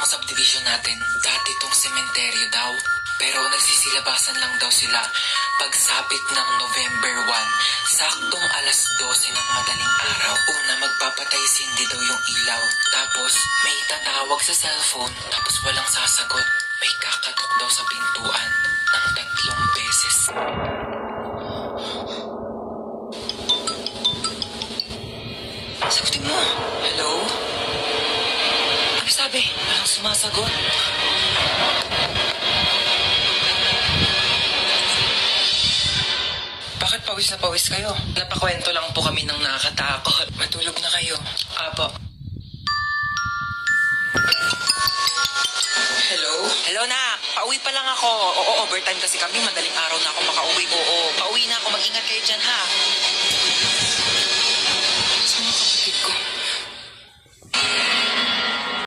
tong subdivision natin. Dati tong sementeryo daw. Pero nagsisilabasan lang daw sila pagsapit ng November 1, saktong alas 12 ng madaling araw. Una, magpapatay sindi daw yung ilaw. Tapos, may tatawag sa cellphone, tapos walang sasagot. May kakatok daw sa pintuan ng 3 beses. Sagutin mo. Hello? Ano sabi? Walang sumasagot. Bakit pawis na pawis kayo? Napakwento lang po kami ng nakakatakot. Matulog na kayo. Apo. Hello? Hello, nak. Pauwi pa lang ako. Oo, overtime kasi kami. Madaling araw na ako makauwi. Oo, pauwi na ako. Mag-ingat kayo dyan, ha?